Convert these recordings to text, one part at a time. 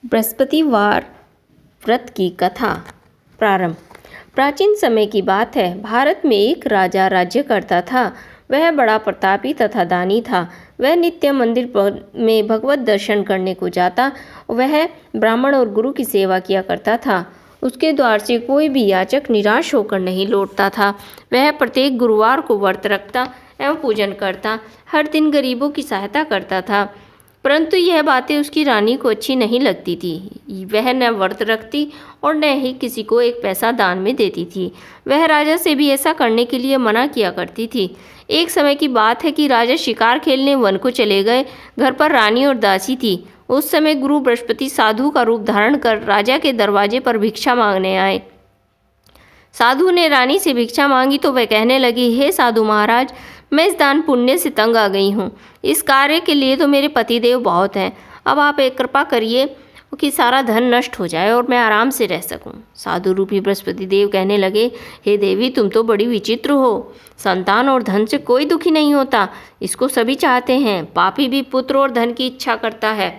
बृहस्पतिवार व्रत की कथा प्रारंभ। प्राचीन समय की बात है। भारत में एक राजा राज्य करता था। वह बड़ा प्रतापी तथा दानी था। वह नित्य मंदिर में भगवत दर्शन करने को जाता। वह ब्राह्मण और गुरु की सेवा किया करता था। उसके द्वार से कोई भी याचक निराश होकर नहीं लौटता था। वह प्रत्येक गुरुवार को व्रत रखता एवं पूजन करता। हर दिन गरीबों की सहायता करता था। परंतु यह बातें उसकी रानी को अच्छी नहीं लगती थी। वह न व्रत रखती और न ही किसी को एक पैसा दान में देती थी। वह राजा से भी ऐसा करने के लिए मना किया करती थी। एक समय की बात है कि राजा शिकार खेलने वन को चले गए। घर पर रानी और दासी थी। उस समय गुरु बृहस्पति साधु का रूप धारण कर राजा के दरवाजे पर भिक्षा मांगने आए। साधु ने रानी से भिक्षा मांगी तो वह कहने लगी, हे साधु महाराज, मैं इस दान पुण्य से तंग आ गई हूँ। इस कार्य के लिए तो मेरे पतिदेव बहुत हैं। अब आप एक कृपा करिए कि सारा धन नष्ट हो जाए और मैं आराम से रह सकूं। साधु रूपी बृहस्पति देव कहने लगे, हे देवी, तुम तो बड़ी विचित्र हो। संतान और धन से कोई दुखी नहीं होता, इसको सभी चाहते हैं। पापी भी पुत्र और धन की इच्छा करता है।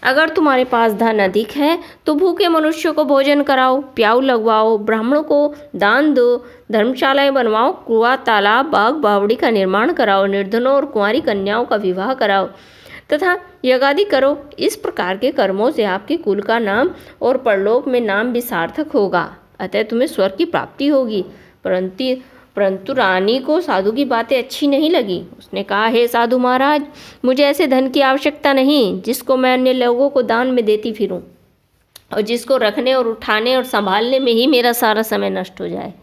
अगर तुम्हारे पास धन अधिक है तो भूखे मनुष्यों को भोजन कराओ, प्याऊ लगवाओ, ब्राह्मणों को दान दो, धर्मशालाएं बनवाओ, कुआं, तालाब, बाग, बावड़ी का निर्माण कराओ, निर्धनों और कुंवारी कन्याओं का विवाह कराओ तथा यज्ञादि करो। इस प्रकार के कर्मों से आपके कुल का नाम और परलोक में नाम भी सार्थक होगा। अतः तुम्हें स्वर्ग की प्राप्ति होगी। परंतु रानी को साधु की बातें अच्छी नहीं लगी। उसने कहा, हे साधु महाराज, मुझे ऐसे धन की आवश्यकता नहीं जिसको मैं अन्य लोगों को दान में देती फिरूं और जिसको रखने और उठाने और संभालने में ही मेरा सारा समय नष्ट हो जाए।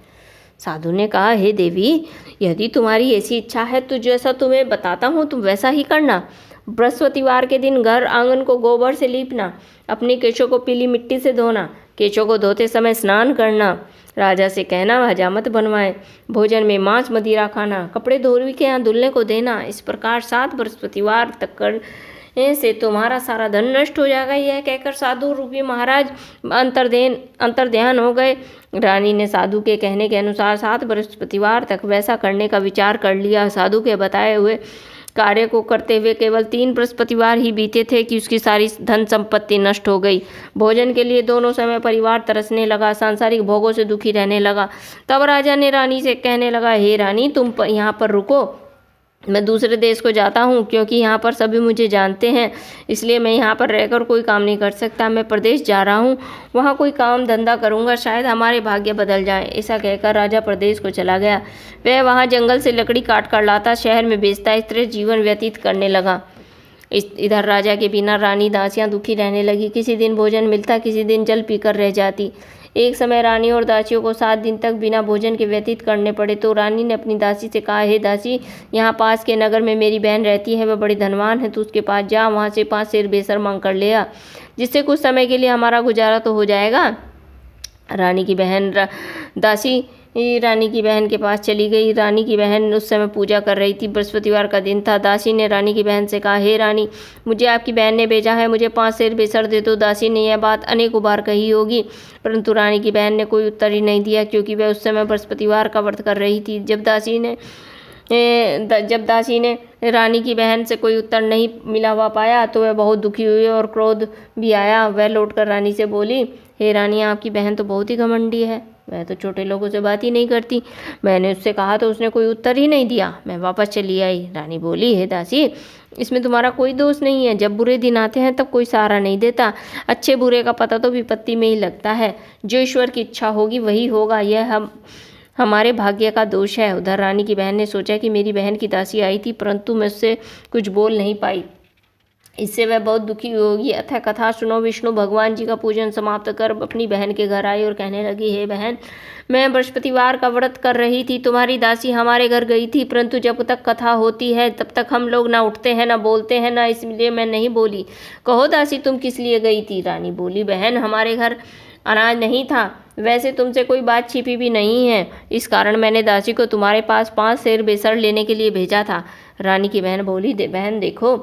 साधु ने कहा, हे देवी, यदि तुम्हारी ऐसी इच्छा है तो जैसा तुम्हें बताता हूँ तुम वैसा ही करना। बृहस्पतिवार के दिन घर आंगन को गोबर से लीपना, अपने केशों को पीली मिट्टी से धोना, केशों को धोते समय स्नान करना, राजा से कहना हजामत बनवाए, भोजन में मांस मदिरा खाना, कपड़े धोबी के यहाँ दुल्हन को देना। इस प्रकार 7 बृहस्पतिवार तक करने से तुम्हारा सारा धन नष्ट हो जाएगा। यह कहकर साधु रूपी महाराज अंतर्ध्यान हो गए। रानी ने साधु के कहने के अनुसार 7 बृहस्पतिवार तक वैसा करने का विचार कर लिया। साधु के बताए हुए कार्य को करते हुए केवल 3 बृहस्पतिवार ही बीते थे कि उसकी सारी धन संपत्ति नष्ट हो गई। भोजन के लिए दोनों समय परिवार तरसने लगा, सांसारिक भोगों से दुखी रहने लगा। तब राजा ने रानी से कहने लगा, हे रानी, तुम यहाँ पर रुको, मैं दूसरे देश को जाता हूँ, क्योंकि यहाँ पर सभी मुझे जानते हैं, इसलिए मैं यहाँ पर रहकर कोई काम नहीं कर सकता। मैं प्रदेश जा रहा हूँ, वहाँ कोई काम धंधा करूँगा, शायद हमारे भाग्य बदल जाए। ऐसा कहकर राजा प्रदेश को चला गया। वह वहाँ जंगल से लकड़ी काट कर लाता, शहर में बेचता, इस तरह जीवन व्यतीत करने लगा। इधर राजा के बिना रानी दासियाँ दुखी रहने लगी। किसी दिन भोजन मिलता, किसी दिन जल पीकर रह जाती। एक समय रानी और दासियों को 7 दिन तक बिना भोजन के व्यतीत करने पड़े तो रानी ने अपनी दासी से कहा, हे दासी, यहाँ पास के नगर में मेरी बहन रहती है, वह बड़ी धनवान है, तो उसके पास जा, वहाँ से 5 सेर बेसर मांग कर ले आ, जिससे कुछ समय के लिए हमारा गुजारा तो हो जाएगा। दासी रानी की बहन के पास चली गई। रानी की बहन उस समय पूजा कर रही थी। बृहस्पतिवार का दिन था। दासी ने रानी की बहन से कहा, हे रानी, मुझे आपकी बहन ने भेजा है, मुझे 5 सेर बेसर दे दो। दासी ने यह बात अनेकों बार कही होगी, परंतु रानी की बहन ने कोई उत्तर ही नहीं दिया, क्योंकि वह उस समय बृहस्पतिवार का व्रत कर रही थी। जब दासी ने रानी की बहन से कोई उत्तर नहीं मिला हुआ पाया तो वह बहुत दुखी हुई और क्रोध भी आया। वह लौटकर रानी से बोली, हे रानी, आपकी बहन तो बहुत ही घमंडी है, वह तो छोटे लोगों से बात ही नहीं करती। मैंने उससे कहा तो उसने कोई उत्तर ही नहीं दिया, मैं वापस चली आई। रानी बोली, हे दासी, इसमें तुम्हारा कोई दोष नहीं है। जब बुरे दिन आते हैं तब कोई सहारा नहीं देता। अच्छे बुरे का पता तो विपत्ति में ही लगता है। जो ईश्वर की इच्छा होगी वही होगा, यह हमारे भाग्य का दोष है। उधर रानी की बहन ने सोचा कि मेरी बहन की दासी आई थी, परंतु मैं उससे कुछ बोल नहीं पाई, इससे वह बहुत दुखी होगी। अतः कथा सुनो। विष्णु भगवान जी का पूजन समाप्त कर अपनी बहन के घर आई और कहने लगी, हे बहन, मैं बृहस्पतिवार का व्रत कर रही थी, तुम्हारी दासी हमारे घर गई थी, परंतु जब तक कथा होती है तब तक हम लोग ना उठते हैं, ना बोलते हैं, ना इसलिए मैं नहीं बोली। कहो दासी, तुम किस लिए गई थी? रानी बोली, बहन, हमारे घर अनाज नहीं था, वैसे तुमसे कोई बात छिपी भी नहीं है, इस कारण मैंने दासी को तुम्हारे पास 5 सेर बेसर लेने के लिए भेजा था। रानी की बहन बोली, बहन देखो,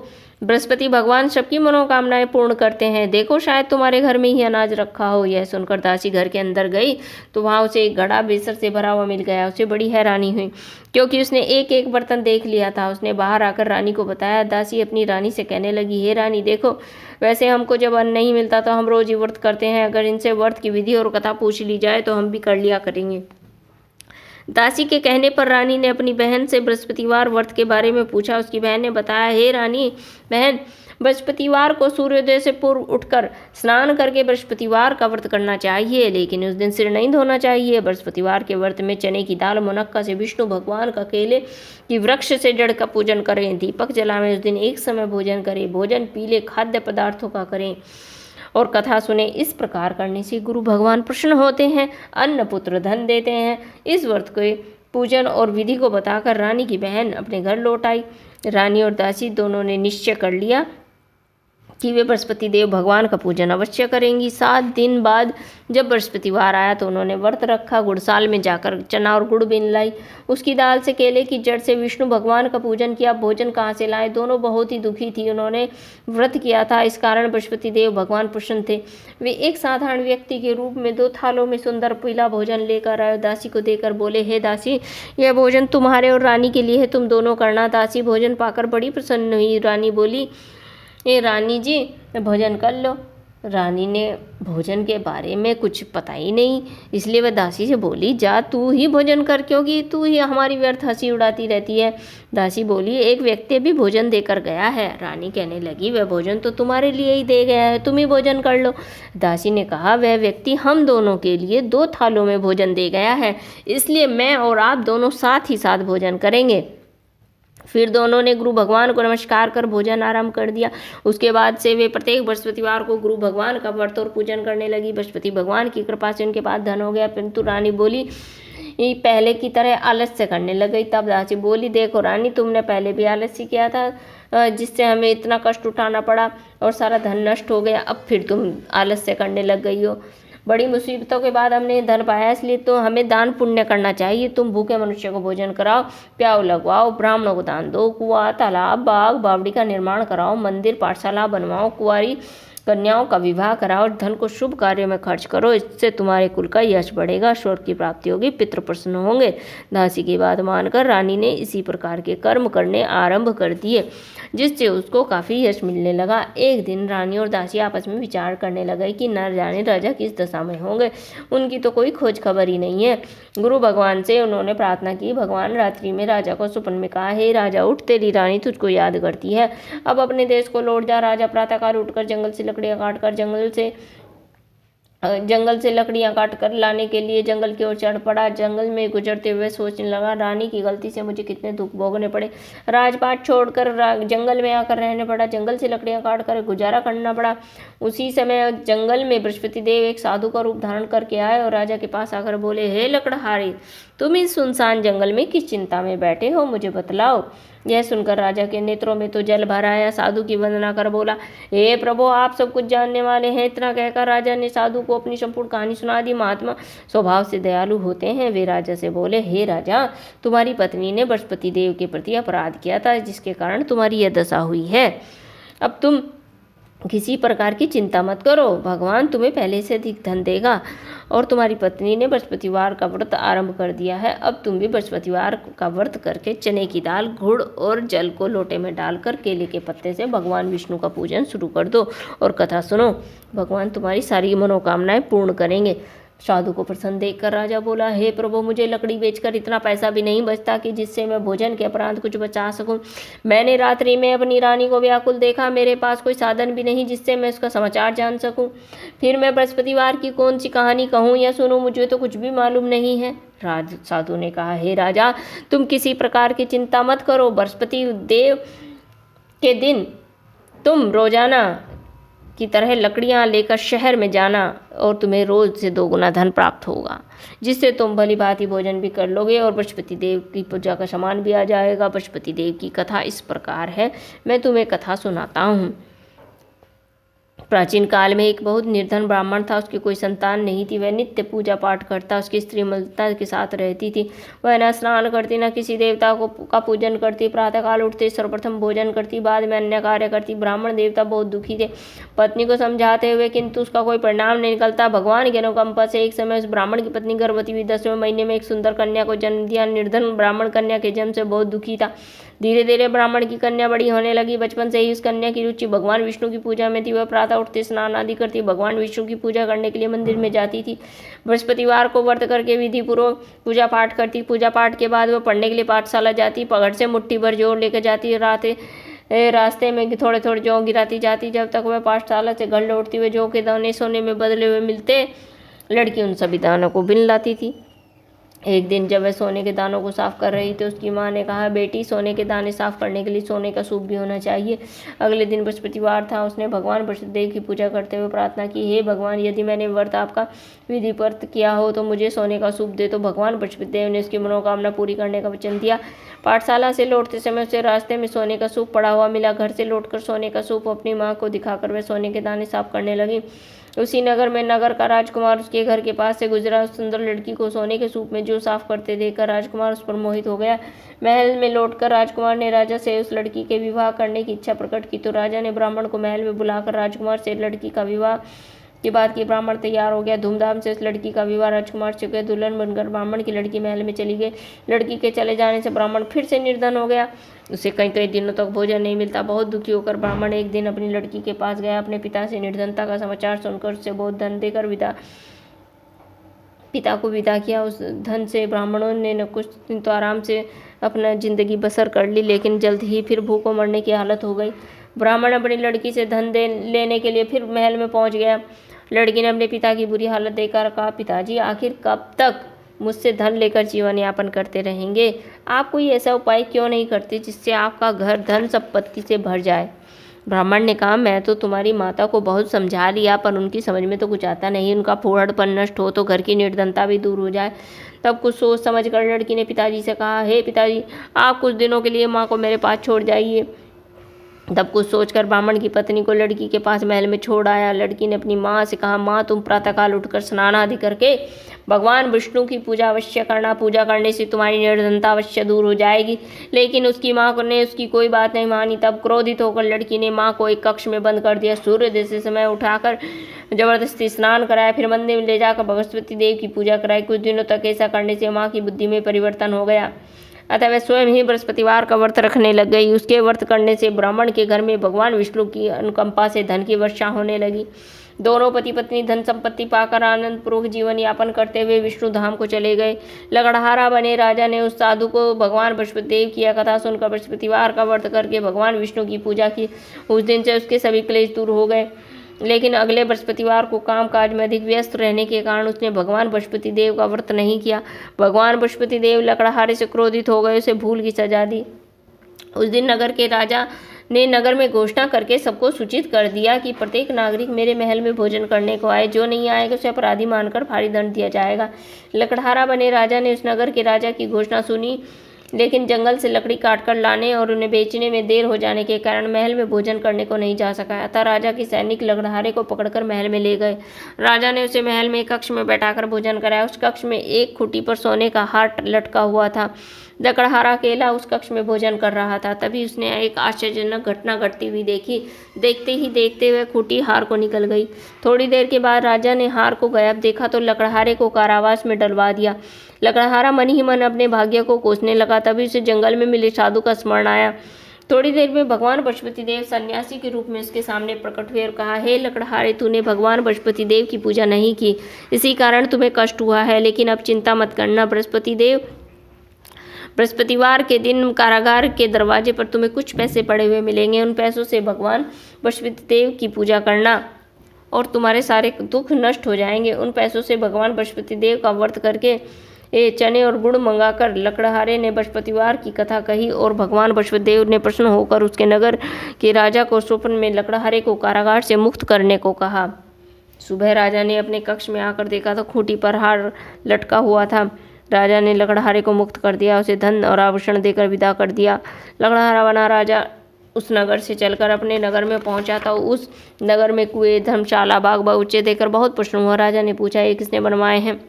बृहस्पति भगवान सबकी मनोकामनाएं पूर्ण करते हैं। देखो शायद तुम्हारे घर में ही अनाज रखा हो। यह सुनकर दासी घर के अंदर गई तो वहाँ उसे एक घड़ा बेसर से भरा हुआ मिल गया। उसे बड़ी हैरानी हुई क्योंकि उसने एक एक बर्तन देख लिया था। उसने बाहर आकर रानी को बताया। दासी अपनी रानी से कहने लगी, हे रानी देखो, वैसे हमको जब अन्न नहीं मिलता तो हम रोज ही व्रत करते हैं। अगर इनसे व्रत की विधि और कथा पूछ ली जाए तो हम भी कर लिया करेंगे। दासी के कहने पर रानी ने अपनी बहन से बृहस्पतिवार व्रत के बारे में पूछा। उसकी बहन ने बताया, हे रानी बहन, बृहस्पतिवार को सूर्योदय से पूर्व उठकर स्नान करके बृहस्पतिवार का व्रत करना चाहिए, लेकिन उस दिन सिर नहीं धोना चाहिए। बृहस्पतिवार के व्रत में चने की दाल, मुनक्का से विष्णु भगवान का, केले की वृक्ष से जड़ का पूजन करें, दीपक जलाएं। उस दिन एक समय भोजन करें। भोजन पीले खाद्य पदार्थों का करें और कथा सुने। इस प्रकार करने से गुरु भगवान प्रसन्न होते हैं, अन्न पुत्र धन देते हैं। इस व्रत के पूजन और विधि को बताकर रानी की बहन अपने घर लौट आई। रानी और दासी दोनों ने निश्चय कर लिया कि वे बृहस्पति देव भगवान का पूजन अवश्य करेंगी। 7 दिन बाद जब बृहस्पतिवार आया तो उन्होंने व्रत रखा। गुड़साल में जाकर चना और गुड़ बीन लाई। उसकी दाल से, केले की जड़ से विष्णु भगवान का पूजन किया। भोजन कहाँ से लाए? दोनों बहुत ही दुखी थी। उन्होंने व्रत किया था, इस कारण बृहस्पति देव भगवान प्रसन्न थे। वे एक साधारण व्यक्ति के रूप में 2 थालों में सुंदर पीला भोजन लेकर आए। दासी को देकर बोले, हे दासी, यह भोजन तुम्हारे और रानी के लिए है, तुम दोनों करना। दासी भोजन पाकर बड़ी प्रसन्न हुई। रानी बोली, ए रानी जी, भोजन कर लो। रानी ने भोजन के बारे में कुछ पता ही नहीं, इसलिए वह दासी से बोली, जा तू ही भोजन कर, क्योंकि तू ही हमारी व्यर्थ हंसी उड़ाती रहती है। दासी बोली, एक व्यक्ति भी भोजन देकर गया है। रानी कहने लगी, वह भोजन तो तुम्हारे लिए ही दे गया है, तुम ही भोजन कर लो। दासी ने कहा, वह व्यक्ति हम दोनों के लिए 2 थालों में भोजन दे गया है, इसलिए मैं और आप दोनों साथ ही साथ भोजन करेंगे। फिर दोनों ने गुरु भगवान को नमस्कार कर भोजन आरंभ कर दिया। उसके बाद से वे प्रत्येक बृहस्पतिवार को गुरु भगवान का व्रत और पूजन करने लगी। बृहस्पति भगवान की कृपा से उनके पास धन हो गया, परंतु रानी बोली पहले की तरह आलस्य करने लग गई। तब दासी बोली, देखो रानी, तुमने पहले भी आलस्य किया था जिससे हमें इतना कष्ट उठाना पड़ा और सारा धन नष्ट हो गया। अब फिर तुम आलस्य करने लग गई हो। बड़ी मुसीबतों के बाद हमने धन पाया, इसलिए तो हमें दान पुण्य करना चाहिए। तुम भूखे मनुष्य को भोजन कराओ, प्याऊ लगवाओ, ब्राह्मणों को दान दो, कुआं, तालाब, बाग, बावड़ी का निर्माण कराओ, मंदिर, पाठशाला बनवाओ, कुंवारी कन्याओं का विवाह कराओ, धन को शुभ कार्यों में खर्च करो। इससे तुम्हारे कुल का यश बढ़ेगा, स्वर्ग की प्राप्ति होगी, पितृ प्रसन्न होंगे। दासी की बात मानकर रानी ने इसी प्रकार के कर्म करने आरंभ कर दिए, जिससे उसको काफ़ी यश मिलने लगा। एक दिन रानी और दासी आपस में विचार करने लगे कि न जाने राजा किस दशा में होंगे, उनकी तो कोई खोज खबर ही नहीं है। गुरु भगवान से उन्होंने प्रार्थना की। भगवान रात्रि में राजा को स्वप्न में कहा, हे राजा, उठ, तेरी रानी तुझको याद करती है, अब अपने देश को लौट जा। राजा प्रातःकाल उठकर जंगल से लकड़ियाँ काटकर जंगल से लकड़ियाँ काट कर लाने के लिए जंगल की ओर चढ़ पड़ा। जंगल में गुजरते हुए सोचने लगा, रानी की गलती से मुझे कितने दुख भोगने पड़े। राजपाट छोड़कर जंगल में आकर रहने पड़ा, जंगल से लकड़ियाँ काट कर गुजारा करना पड़ा। उसी समय जंगल में बृहस्पति देव एक साधु का रूप धारण करके आए और राजा के पास आकर बोले, हे लकड़हारे, तुम इस सुनसान जंगल में किस चिंता में बैठे हो, मुझे बतलाओ। यह सुनकर राजा के नेत्रों में तो जल भर आया। साधु की वंदना कर बोला, हे प्रभु, आप सब कुछ जानने वाले हैं। इतना कहकर राजा ने साधु को अपनी संपूर्ण कहानी सुना दी। महात्मा स्वभाव से दयालु होते हैं। वे राजा से बोले, हे राजा, तुम्हारी पत्नी ने बृहस्पति देव के प्रति अपराध किया था, जिसके कारण तुम्हारी यह दशा हुई है। अब तुम किसी प्रकार की चिंता मत करो, भगवान तुम्हें पहले से अधिक धन देगा। और तुम्हारी पत्नी ने बृहस्पतिवार का व्रत आरंभ कर दिया है। अब तुम भी बृहस्पतिवार का व्रत करके चने की दाल, गुड़ और जल को लोटे में डालकर केले के पत्ते से भगवान विष्णु का पूजन शुरू कर दो और कथा सुनो। भगवान तुम्हारी सारी मनोकामनाएं पूर्ण करेंगे। साधु को प्रसन्न देखकर राजा बोला, हे प्रभु, मुझे लकड़ी बेचकर इतना पैसा भी नहीं बचता कि जिससे मैं भोजन के उपरांत कुछ बचा सकूं। मैंने रात्रि में अपनी रानी को व्याकुल देखा, मेरे पास कोई साधन भी नहीं जिससे मैं उसका समाचार जान सकूं। फिर मैं बृहस्पतिवार की कौन सी कहानी कहूं या सुनूं, मुझे तो कुछ भी मालूम नहीं है। साधु ने कहा, हे राजा, तुम किसी प्रकार की चिंता मत करो। बृहस्पति देव के दिन तुम रोजाना की तरह लकड़ियाँ लेकर शहर में जाना और तुम्हें रोज़ से 2 गुना धन प्राप्त होगा, जिससे तुम भली भांति भोजन भी कर लोगे और बृहस्पति देव की पूजा का सामान भी आ जाएगा। बृहस्पति देव की कथा इस प्रकार है, मैं तुम्हें कथा सुनाता हूँ। प्राचीन काल में एक बहुत निर्धन ब्राह्मण था। उसकी कोई संतान नहीं थी। वह नित्य पूजा पाठ करता, उसकी स्त्री मलता के साथ रहती थी। वह न स्नान करती, न किसी देवता का पूजन करती। प्रातःकाल उठते सर्वप्रथम भोजन करती, बाद में अन्य कार्य करती। ब्राह्मण देवता बहुत दुखी थे, पत्नी को समझाते हुए, किंतु उसका कोई परिणाम नहीं निकलता। भगवान की अनुकंपा से एक समय उस ब्राह्मण की पत्नी गर्भवती हुई। 10वें महीने में एक सुंदर कन्या को जन्म दिया। निर्धन ब्राह्मण कन्या के जन्म से बहुत दुखी था। धीरे धीरे ब्राह्मण की कन्या बड़ी होने लगी। बचपन से ही उस कन्या की रुचि भगवान विष्णु की पूजा में थी। वह प्रातः उठते स्नान आदि करती, भगवान विष्णु की पूजा करने के लिए मंदिर में जाती थी। बृहस्पतिवार को व्रत करके विधि पूर्वक पूजा पाठ करती। पूजा पाठ के बाद वह पढ़ने के लिए पाठशाला जाती। पगड़ से मुट्ठी भर जौ लेकर जाती। रास्ते में थोड़े थोड़े जौ गिराती जाती। जब तक वह पाठशाला से घर लौटती, हुए जौ के दाने सोने में बदले हुए मिलते। लड़की उन सभी दानों को बिन लाती थी। एक दिन जब वह सोने के दानों को साफ कर रही थी, उसकी माँ ने कहा, बेटी, सोने के दाने साफ करने के लिए सोने का सूप भी होना चाहिए। अगले दिन बृहस्पतिवार था। उसने भगवान बृहस्पतिदेव की पूजा करते हुए प्रार्थना की, हे भगवान, यदि मैंने व्रत आपका विधिवत किया हो तो मुझे सोने का सूप दे। तो भगवान बृहस्पतिदेव ने उसकी मनोकामना पूरी करने का वचन दिया। पाठशाला से लौटते समय उसे रास्ते में सोने का सूप पड़ा हुआ मिला। घर से लौटकर सोने का सूप अपनी माँ को दिखाकर वह सोने के दाने साफ करने लगी। उसी नगर में नगर का राजकुमार उसके घर के पास से गुजरा। उस सुंदर लड़की को सोने के सूप में जो साफ करते देखकर राजकुमार उस पर मोहित हो गया। महल में लौटकर राजकुमार ने राजा से उस लड़की के विवाह करने की इच्छा प्रकट की। तो राजा ने ब्राह्मण को महल में बुलाकर राजकुमार से लड़की का विवाह के बाद कि ब्राह्मण तैयार हो गया। धूमधाम से उस लड़की का विवाह राजकुमार से गए। दुल्हन बनकर ब्राह्मण की लड़की महल में चली गई। लड़की के चले जाने से ब्राह्मण फिर से निर्धन हो गया। उसे कई कई दिनों तक भोजन नहीं मिलता। बहुत दुखी होकर ब्राह्मण एक दिन अपनी लड़की के पास गया। अपने पिता से निर्धनता का समाचार सुनकर उससे बहुत धन देकर पिता को विदा किया। उस धन से ब्राह्मणों ने न कुछ दिन तो आराम से अपना जिंदगी बसर कर ली, लेकिन जल्द ही फिर भूखों मरने की हालत हो गई। ब्राह्मण अपनी लड़की से धन लेने के लिए फिर महल में पहुंच गया। लड़की ने अपने पिता की बुरी हालत देखकर कहा, पिताजी, आखिर कब तक मुझसे धन लेकर जीवन यापन करते रहेंगे? आप कोई ऐसा उपाय क्यों नहीं करते जिससे आपका घर धन संपत्ति से भर जाए? ब्राह्मण ने कहा, मैं तो तुम्हारी माता को बहुत समझा लिया, पर उनकी समझ में तो कुछ आता नहीं। उनका फूहड़पन नष्ट हो तो घर की निर्धनता भी दूर हो जाए। तब कुछ सोच समझ कर लड़की ने पिताजी से कहा, हे पिताजी, आप कुछ दिनों के लिए माँ को मेरे पास छोड़ जाइए। तब कुछ सोचकर ब्राह्मण की पत्नी को लड़की के पास महल में छोड़ आया। लड़की ने अपनी माँ से कहा, माँ, तुम प्रातःकाल उठकर स्नान आदि करके भगवान विष्णु की पूजा अवश्य करना। पूजा करने से तुम्हारी निर्धनता अवश्य दूर हो जाएगी। लेकिन उसकी माँ ने उसकी कोई बात नहीं मानी। तब क्रोधित होकर लड़की ने माँ को एक कक्ष में बंद कर दिया। सूर्योदय से समय उठाकर जबरदस्ती स्नान कराया। फिर मंदिर में ले जाकर बृहस्पति देव की पूजा कराई। कुछ दिनों तक ऐसा करने से माँ की बुद्धि में परिवर्तन हो गया। अतः वह स्वयं ही बृहस्पतिवार का व्रत रखने लग गई। उसके व्रत करने से ब्राह्मण के घर में भगवान विष्णु की अनुकंपा से धन की वर्षा होने लगी। दोनों पति पत्नी धन संपत्ति पाकर आनंद पूर्वक जीवन यापन करते हुए विष्णु धाम को चले गए। लकड़हारा बने राजा ने उस साधु को भगवान बृहस्पतिदेव की यह कथा सुनकर बृहस्पतिवार का व्रत करके भगवान विष्णु की पूजा की। उस दिन से उसके सभी क्लेश दूर हो गए। लेकिन अगले बृहस्पतिवार को काम काज में अधिक व्यस्त रहने के कारण उसने भगवान बृहस्पति देव का व्रत नहीं किया। भगवान बृहस्पति देव लकड़हारे से क्रोधित हो गए, उसे भूल की सजा दी। उस दिन नगर के राजा ने नगर में घोषणा करके सबको सूचित कर दिया कि प्रत्येक नागरिक मेरे महल में भोजन करने को आए। जो नहीं आएगा उसे अपराधी मानकर भारी दंड दिया जाएगा। लकड़हारा बने राजा ने उस नगर के राजा की घोषणा सुनी, लेकिन जंगल से लकड़ी काटकर लाने और उन्हें बेचने में देर हो जाने के कारण महल में भोजन करने को नहीं जा सका। अतः राजा के सैनिक लकड़हारे को पकड़कर महल में ले गए। राजा ने उसे महल में एक कक्ष में बैठाकर भोजन कराया। उस कक्ष में एक खूंटी पर सोने का हार लटका हुआ था। लकड़हारा अकेला उस कक्ष में भोजन कर रहा था। तभी उसने एक आश्चर्यजनक घटना घटती हुई देखी। देखते ही देखते हुए खूंटी हार को निकल गई। थोड़ी देर के बाद राजा ने हार को गायब देखा तो लकड़हारे को कारावास में डलवा दिया। लकड़हारा मन ही मन अपने भाग्य को कोसने लगा। तभी उसे जंगल में मिले साधु का स्मरण आया। थोड़ी देर में भगवान बृहस्पति देव सन्यासी के रूप में उसके सामने प्रकट हुए और कहा, हे लकड़हारे, तूने भगवान बृहस्पति देव की पूजा नहीं की, इसी कारण तुम्हें कष्ट हुआ है। लेकिन अब चिंता मत करना। बृहस्पतिवार के दिन कारागार के दरवाजे पर तुम्हें कुछ पैसे पड़े हुए मिलेंगे। उन पैसों से भगवान बृहस्पति देव की पूजा करना और तुम्हारे सारे दुख नष्ट हो जाएंगे। उन पैसों से भगवान बृहस्पति देव का व्रत करके चने और गुड़ मंगाकर लकड़हारे ने बृहस्पतिवार की कथा कही और भगवान बृहस्पति देव ने प्रसन्न होकर उसके नगर के राजा को स्वप्न में लकड़हारे को कारागार से मुक्त करने को कहा। सुबह राजा ने अपने कक्ष में आकर देखा तो खूंटी पर हार लटका हुआ था। राजा ने लकड़हारे को मुक्त कर दिया, उसे धन और आभूषण देकर विदा कर दिया। लकड़हारा बना राजा उस नगर से चलकर अपने नगर में पहुंचा था। उस नगर में कुएं, धर्मशाला, बाग बगीचे देखकर बहुत प्रसन्न हुआ। राजा ने पूछा, ये किसने बनवाए हैं?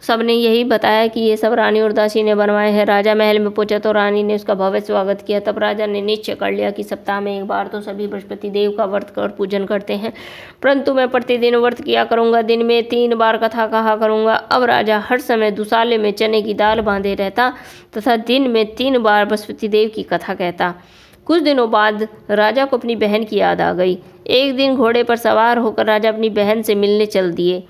सबने यही बताया कि ये सब रानी उर्वशी ने बनवाए हैं। राजा महल में पहुंचा तो रानी ने उसका भव्य स्वागत किया। तब राजा ने निश्चय कर लिया कि सप्ताह में एक बार तो सभी बृहस्पति देव का व्रत कर पूजन करते हैं, परंतु मैं प्रतिदिन व्रत किया करूंगा, दिन में 3 बार कथा कहा करूंगा। अब राजा हर समय दुसाले में चने की दाल बांधे रहता तथा दिन में 3 बार बृहस्पति देव की कथा कहता। कुछ दिनों बाद राजा को अपनी बहन की याद आ गई। एक दिन घोड़े पर सवार होकर राजा अपनी बहन से मिलने चल दिए।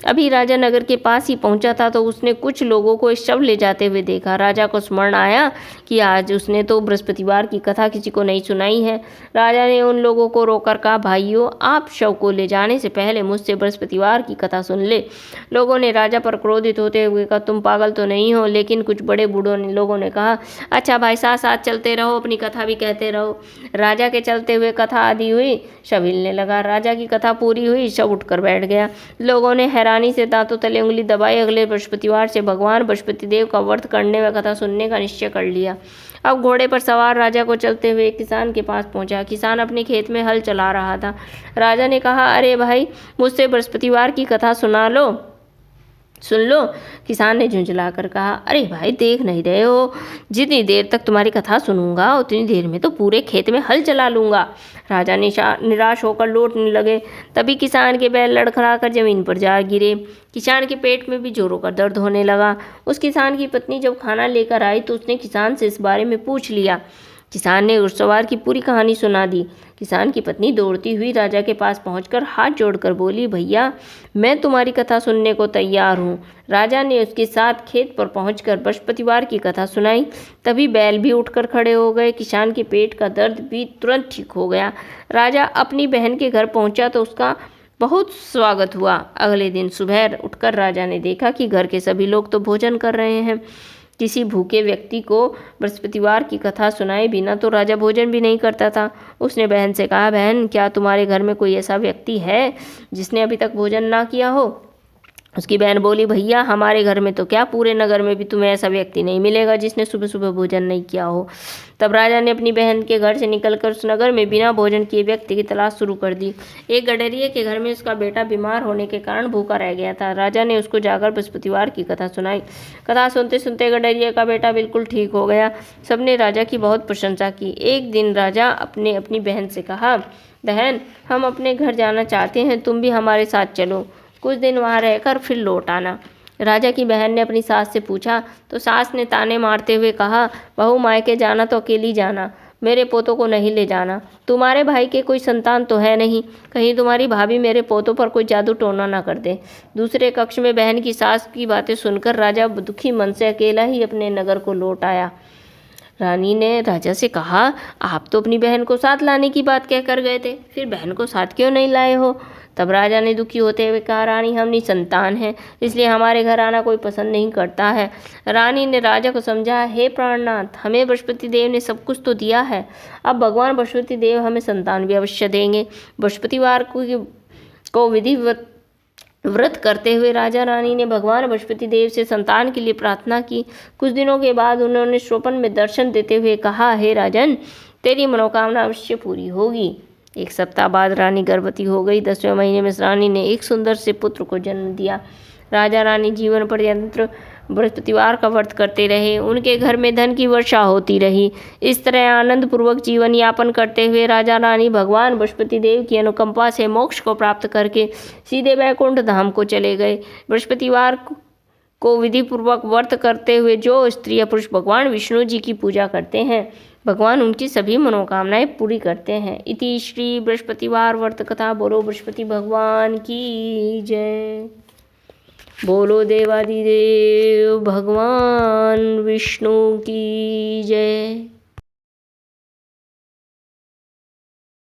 अभी राजा नगर के पास ही पहुंचा था तो उसने कुछ लोगों को शव ले जाते हुए देखा। राजा को स्मरण आया कि आज उसने तो बृहस्पतिवार की कथा किसी को नहीं सुनाई है। राजा ने उन लोगों को रोककर कहा, भाइयों, आप शव को ले जाने से पहले मुझसे बृहस्पतिवार की कथा सुन ले। लोगों ने राजा पर क्रोधित होते हुए कहा, तुम पागल तो नहीं हो? लेकिन कुछ बड़े बूढ़ों ने लोगों ने कहा, अच्छा भाई, साथ साथ चलते रहो, अपनी कथा भी कहते रहो। राजा के चलते हुए कथा आदि हुई, शव हिलने लगा। राजा की कथा पूरी हुई, शव उठकर बैठ गया। लोगों ने रानी से दांतों तले उंगली दबाई। अगले बृहस्पतिवार से भगवान बृहस्पति देव का व्रत करने व कथा सुनने का निश्चय कर लिया। अब घोड़े पर सवार राजा को चलते हुए एक किसान के पास पहुंचा। किसान अपने खेत में हल चला रहा था। राजा ने कहा, अरे भाई, मुझसे बृहस्पतिवार की कथा सुन लो। किसान ने झुंझलाकर कहा, अरे भाई, देख नहीं रहे हो, जितनी देर तक तुम्हारी कथा सुनूंगा उतनी देर में तो पूरे खेत में हल चला लूंगा। राजा निराश होकर लौटने लगे। तभी किसान के बैल लड़खड़ाकर जमीन पर जा गिरे। किसान के पेट में भी जोरों का दर्द होने लगा। उस किसान की पत्नी जब खाना लेकर आई तो उसने किसान से इस बारे में पूछ लिया। किसान ने घुड़सवार की पूरी कहानी सुना दी। किसान की पत्नी दौड़ती हुई राजा के पास पहुंचकर हाथ जोड़कर बोली, भैया, मैं तुम्हारी कथा सुनने को तैयार हूँ। राजा ने उसके साथ खेत पर पहुंचकर बृहस्पतिवार की कथा सुनाई। तभी बैल भी उठकर खड़े हो गए। किसान के पेट का दर्द भी तुरंत ठीक हो गया। राजा अपनी बहन के घर पहुंचा तो उसका बहुत स्वागत हुआ। अगले दिन सुबह उठकर राजा ने देखा कि घर के सभी लोग तो भोजन कर रहे हैं। किसी भूखे व्यक्ति को बृहस्पतिवार की कथा सुनाए बिना तो राजा भोजन भी नहीं करता था। उसने बहन से कहा, बहन, क्या तुम्हारे घर में कोई ऐसा व्यक्ति है जिसने अभी तक भोजन ना किया हो? उसकी बहन बोली, भैया, हमारे घर में तो क्या, पूरे नगर में भी तुम्हें ऐसा व्यक्ति नहीं मिलेगा जिसने सुबह सुबह भोजन नहीं किया हो। तब राजा ने अपनी बहन के घर से निकलकर उस नगर में बिना भोजन किए व्यक्ति की तलाश शुरू कर दी। एक गडरिये के घर में उसका बेटा बीमार होने के कारण भूखा रह गया था। राजा ने उसको जाकर बृहस्पतिवार की कथा सुनाई। कथा सुनते सुनते गडरिये का बेटा बिल्कुल ठीक हो गया। सबने राजा की बहुत प्रशंसा की। एक दिन राजा अपनी बहन से कहा, बहन, हम अपने घर जाना चाहते हैं, तुम भी हमारे साथ चलो, कुछ दिन वहाँ रहकर फिर लौट आना। राजा की बहन ने अपनी सास से पूछा तो सास ने ताने मारते हुए कहा, बहू, मायके जाना तो अकेली जाना, मेरे पोतों को नहीं ले जाना। तुम्हारे भाई के कोई संतान तो है नहीं, कहीं तुम्हारी भाभी मेरे पोतों पर कोई जादू टोना ना कर दे। दूसरे कक्ष में बहन की सास की बातें सुनकर राजा दुखी मन से अकेला ही अपने नगर को लौट आया। रानी ने राजा से कहा, आप तो अपनी बहन को साथ लाने की बात कहकर गए थे, फिर बहन को साथ क्यों नहीं लाए हो? तब राजा ने दुखी होते हुए कहा, रानी, हम निसंतान हैं, इसलिए हमारे घर आना कोई पसंद नहीं करता है। रानी ने राजा को समझा, हे प्राणनाथ, हमें बृहस्पति देव ने सब कुछ तो दिया है, अब भगवान बृहस्पति देव हमें संतान भी अवश्य देंगे। बृहस्पतिवार को विधिवत व्रत करते हुए राजा रानी ने भगवान बृहस्पति देव से संतान के लिए प्रार्थना की। कुछ दिनों के बाद उन्होंने स्वप्न में दर्शन देते हुए कहा, हे राजन, तेरी मनोकामना अवश्य पूरी होगी। 1 सप्ताह बाद रानी गर्भवती हो गई। 10वें महीने में रानी ने एक सुंदर से पुत्र को जन्म दिया। राजा रानी जीवन पर्यंत बृहस्पतिवार का व्रत करते रहे। उनके घर में धन की वर्षा होती रही। इस तरह आनंद पूर्वक जीवन यापन करते हुए राजा रानी भगवान बृहस्पति देव की अनुकंपा से मोक्ष को प्राप्त करके सीधे वैकुंठ धाम को चले गए। बृहस्पतिवार को विधि पूर्वक व्रत करते हुए जो स्त्री या पुरुष भगवान विष्णु जी की पूजा करते हैं, भगवान उनकी सभी मनोकामनाएं पूरी करते हैं। इति श्री बृहस्पतिवार व्रत कथा। बोलो बृहस्पति भगवान की जय। बोलो देवादिदेव भगवान विष्णु की जय।